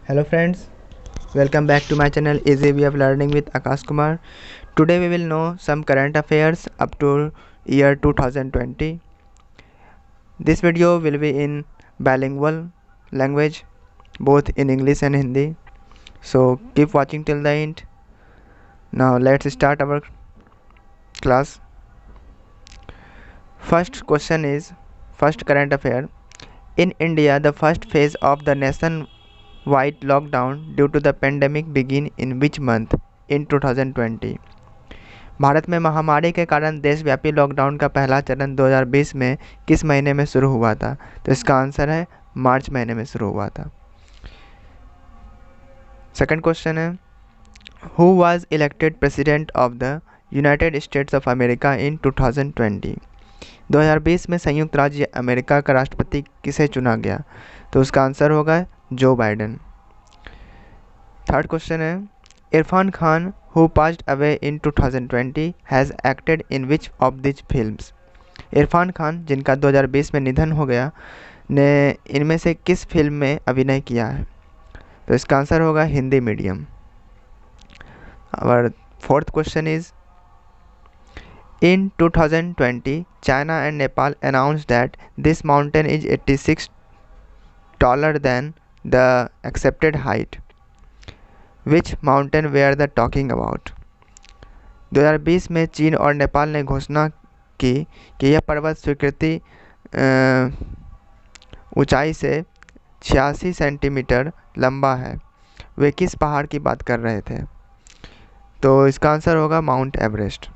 Hello friends, welcome back to my channel Easy Way of Learning with Akash Kumar. Today we will know some current affairs up to year 2020. This video will be in bilingual language, both in English and Hindi. So keep watching till the end. Now let's start our class. First question is first current affair. In India, the first phase of the nationwide lockdown due to the pandemic begin in which month in 2020? Bharat में महामारी के कारण देशव्यापी lockdown का पहला चरण 2020 में किस महीने में शुरू हुआ था? तो इसका आंसर है मार्च महीने में शुरू हुआ था। सेकंड क्वेश्चन है who was elected president of the United States of America in 2020? 2020 में संयुक्त राज्य अमेरिका का राष्ट्रपति किसे चुना गया? तो उसका आंसर होगा जो बाइडेन। थर्ड क्वेश्चन है Irfan Khan who passed away in 2020 has acted in which of this films? Irfan Khan जिनका 2020 में निधन हो गया ने इनमें से किस फिल्म में अभिनय किया है? तो इसका आंसर होगा हिंदी मीडियम। और fourth question is In 2020, China and Nepal announced that this mountain is 86 taller than the accepted height. Which mountain were they talking about? 2020 में चीन और नेपाल ने घोषणा की कि यह पर्वत स्वीकृति ऊंचाई से 86 सेंटीमीटर लंबा है। वे किस पहाड़ की बात कर रहे थे? तो इसका आंसर होगा mount Everest.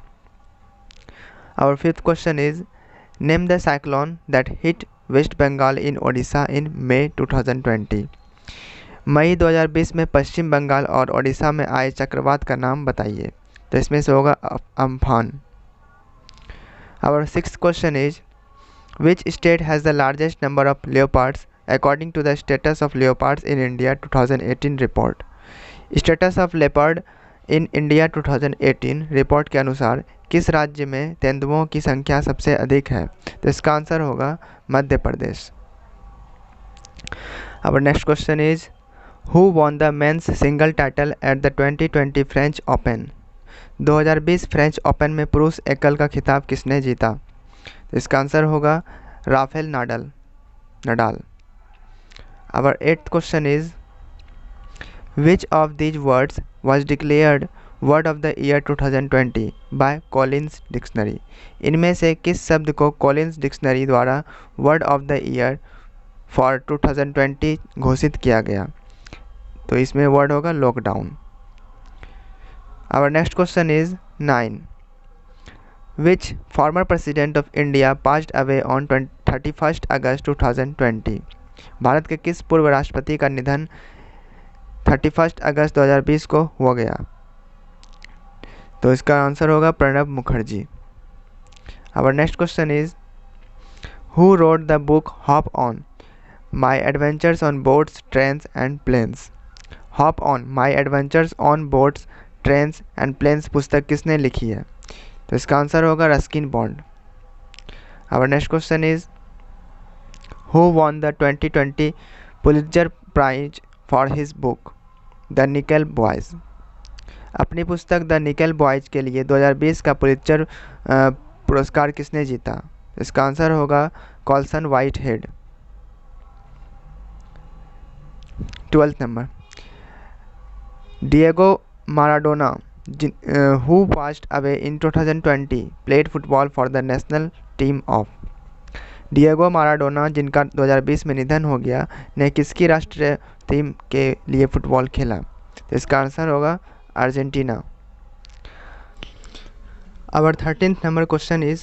Our fifth question is name the cyclone that hit West Bengal in Odisha in May 2020. मई 2020 में पश्चिम बंगाल और ओडिशा में आए चक्रवात का नाम बताइए। तो इसमें से होगा Amphan. Our sixth question is which state has the largest number of leopards according to the status of leopards in India 2018 report? Status of leopard in India 2018 report के अनुसार किस राज्य में तेंदुओं की संख्या सबसे अधिक है? तो इसका आंसर होगा Madhya Pradesh. Our next question is who won the men's single title at the 2020 French Open? 2020 French open में पुरुष एकल का खिताब किसने जीता? तो इसका आंसर होगा Rafael Nadal. Our eighth question is which of these words was declared word of the year 2020 by Collins Dictionary? इनमें से किस शब्द को कॉलिन्स डिक्शनरी द्वारा word of the year for 2020 घोषित किया गया? तो इसमें वर्ड होगा lockdown. Our next question is 9 which former president of India passed away on 31 August 2020? भारत के किस पूर्व राष्ट्रपति का निधन 31 अगस्त 2020 को हो गया? तो इसका आंसर होगा Pranab Mukherjee. Our next question is who wrote the book Hop On My Adventures on Boats Trains and Planes? Hop On My Adventures on Boats Trains and Planes पुस्तक किसने लिखी है? तो इसका आंसर होगा Ruskin Bond. Our next question is who won the 2020 Pulitzer Prize for his book The Nickel Boys? अपनी पुस्तक the Nickel boys के लिए 2020 का पुलित्जर पुरस्कार किसने जीता? इसका आंसर होगा Colson Whitehead. 12th number Diego Maradona who passed away in 2020 played football for the national team of? Diego Maradona जिनका 2020 में निधन हो गया ने किसकी राष्ट्रीय टीम के लिए फुटबॉल खेला? तो इसका आंसर होगा Argentina. Our 13th number question is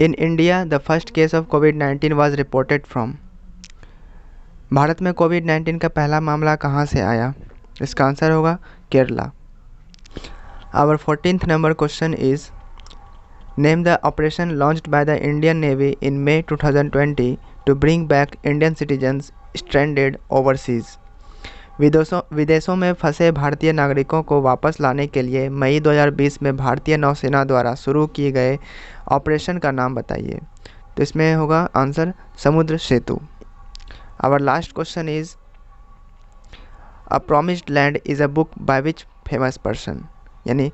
in India the first case of COVID-19 was reported from? Bharat में कोविड-19 का पहला मामला कहाँ से आया? इसका आंसर होगा Kerala. Our 14th number question is name the operation launched by the Indian Navy in May 2020 to bring back Indian citizens stranded overseas? विदेशों में फंसे भारतीय नागरिकों को वापस लाने के लिए मई 2020 में भारतीय नौसेना द्वारा शुरू किए गए ऑपरेशन का नाम बताइए। तो इसमें होगा answer Samudra Setu. Our last question is a promised land is a book by which famous person, यानी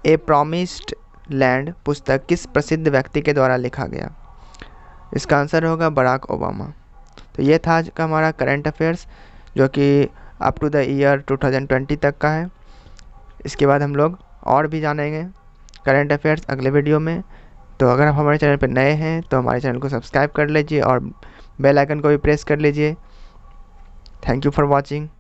ए प्रॉमिस्ड लैंड पुस्तक किस प्रसिद्ध व्यक्ति के द्वारा लिखा गया? इसका आंसर होगा बराक ओबामा। तो ये था आज का हमारा करंट अफेयर्स, जो कि अप टू द ईयर 2020 तक का है। इसके बाद हम लोग और भी जानेंगे करंट अफेयर्स अगले वीडियो में। तो अगर आप हमारे चैनल पर नए हैं तो हमारे चैनल को सब्सक्राइब कर लीजिए और बेल आइकन को भी प्रेस कर लीजिए। Thank you for watching.